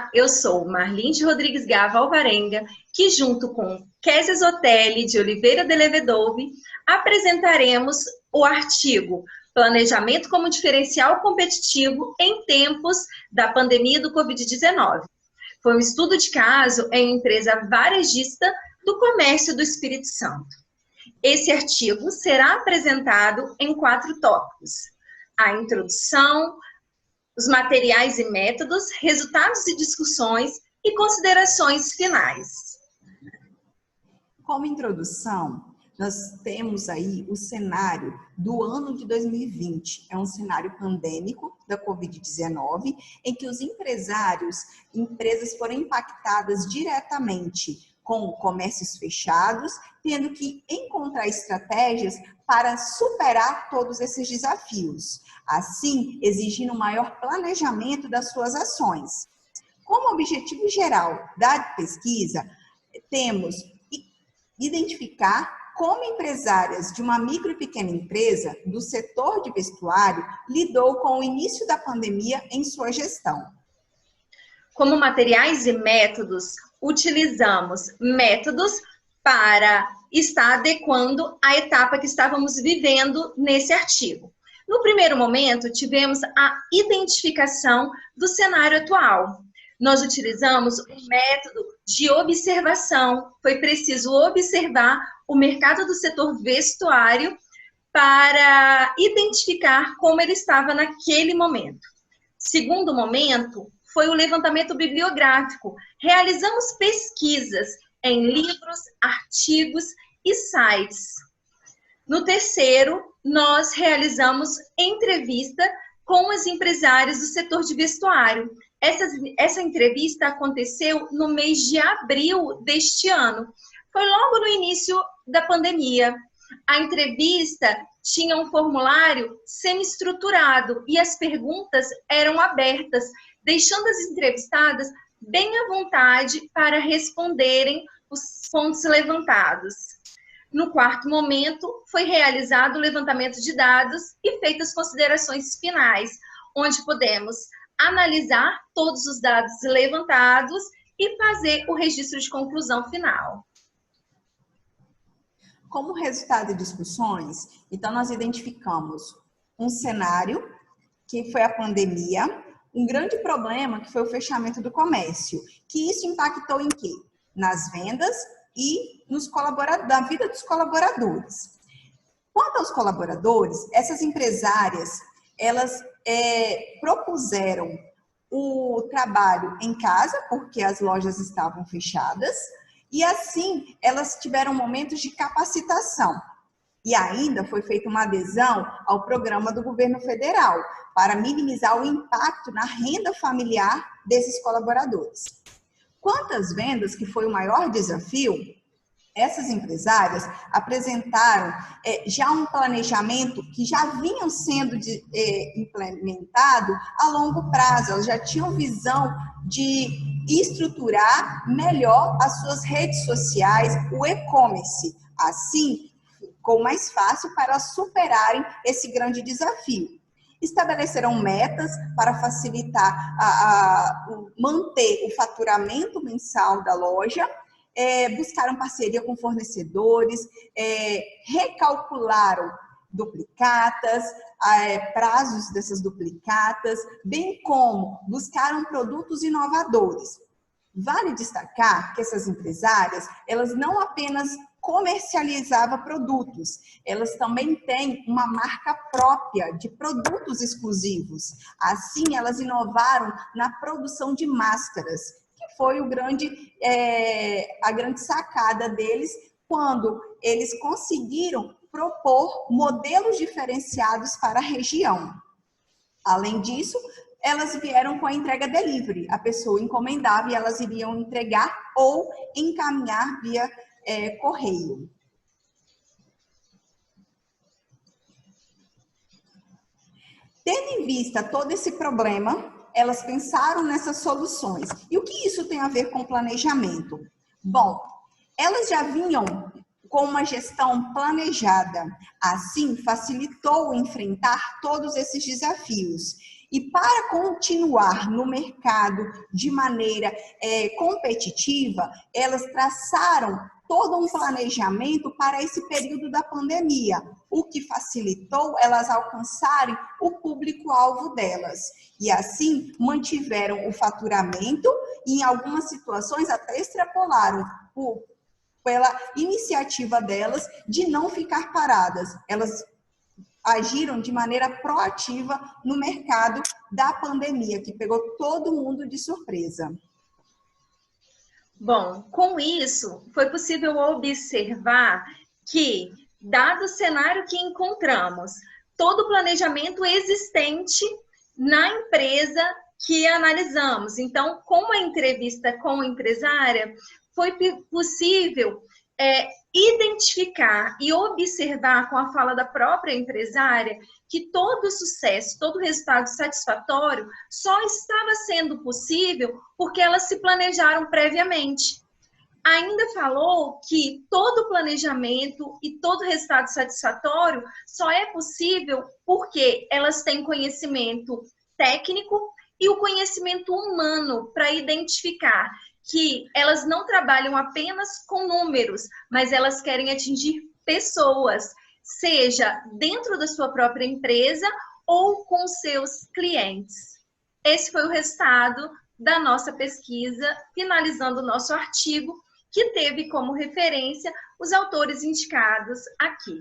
Olá, eu sou Marlinde Rodrigues Gava Alvarenga, que junto com Kézia Zotelli de Oliveira de Levedove, apresentaremos o artigo Planejamento como diferencial competitivo em tempos da pandemia do Covid-19. Foi um estudo de caso em empresa varejista do comércio do Espírito Santo. Esse artigo será apresentado em 4 tópicos: a introdução, os materiais e métodos, resultados e discussões e considerações finais. Como introdução, nós temos aí o cenário do ano de 2020. É um cenário pandêmico da Covid-19, em que os empresas foram impactadas diretamente com comércios fechados, tendo que encontrar estratégias para superar todos esses desafios, assim exigindo um maior planejamento das suas ações. Como objetivo geral da pesquisa, temos identificar como empresárias de uma micro e pequena empresa do setor de vestuário lidou com o início da pandemia em sua gestão. Como materiais e métodos, utilizamos métodos para estar adequando a etapa que estávamos vivendo nesse artigo. No primeiro momento, tivemos a identificação do cenário atual. Nós utilizamos um método de observação. Foi preciso observar o mercado do setor vestuário para identificar como ele estava naquele momento. Segundo momento, foi o levantamento bibliográfico. Realizamos pesquisas em livros, artigos e sites. No terceiro, nós realizamos entrevista com os empresários do setor de vestuário. Essa entrevista aconteceu no mês de abril deste ano. Foi logo no início da pandemia. A entrevista tinha um formulário semi-estruturado e as perguntas eram abertas, deixando as entrevistadas bem à vontade para responderem os pontos levantados. No quarto momento, foi realizado o levantamento de dados e feitas considerações finais, onde podemos analisar todos os dados levantados e fazer o registro de conclusão final. Como resultado de discussões, então nós identificamos um cenário, que foi a pandemia, um grande problema, que foi o fechamento do comércio, que isso impactou em quê? Nas vendas e na vida dos colaboradores. Quanto aos colaboradores, essas empresárias, elas propuseram o trabalho em casa, porque as lojas estavam fechadas, e assim elas tiveram momentos de capacitação. E ainda foi feita uma adesão ao programa do governo federal, para minimizar o impacto na renda familiar desses colaboradores. Quanto às vendas, que foi o maior desafio, essas empresárias apresentaram já um planejamento que já vinham sendo implementado a longo prazo. Elas já tinham visão de estruturar melhor as suas redes sociais, o e-commerce. Assim, ficou mais fácil para superarem esse grande desafio. Estabeleceram metas para facilitar manter o faturamento mensal da loja, buscaram parceria com fornecedores, recalcularam duplicatas, prazos dessas duplicatas, bem como buscaram produtos inovadores. Vale destacar que essas empresárias, elas não apenas comercializavam produtos, elas também têm uma marca própria de produtos exclusivos. Assim, elas inovaram na produção de máscaras, que foi a grande sacada deles, quando eles conseguiram propor modelos diferenciados para a região. Além disso, elas vieram com a entrega delivery. A pessoa encomendava e elas iriam entregar ou encaminhar via correio. Tendo em vista todo esse problema, elas pensaram nessas soluções. E o que isso tem a ver com planejamento? Bom, elas já vinham com uma gestão planejada. Assim, facilitou enfrentar todos esses desafios. E para continuar no mercado de maneira competitiva, elas traçaram todo um planejamento para esse período da pandemia, o que facilitou elas alcançarem o público-alvo delas. E assim mantiveram o faturamento e em algumas situações até extrapolaram pela iniciativa delas de não ficar paradas. Elas agiram de maneira proativa no mercado da pandemia, que pegou todo mundo de surpresa. Bom, com isso, foi possível observar que, dado o cenário que encontramos, todo o planejamento existente na empresa que analisamos. Então, com a entrevista com a empresária, foi possível identificar e observar com a fala da própria empresária que todo o sucesso, todo o resultado satisfatório só estava sendo possível porque elas se planejaram previamente. Ainda falou que todo o planejamento e todo o resultado satisfatório só é possível porque elas têm conhecimento técnico e o conhecimento humano para identificar que elas não trabalham apenas com números, mas elas querem atingir pessoas, seja dentro da sua própria empresa ou com seus clientes. Esse foi o resultado da nossa pesquisa, finalizando o nosso artigo, que teve como referência os autores indicados aqui.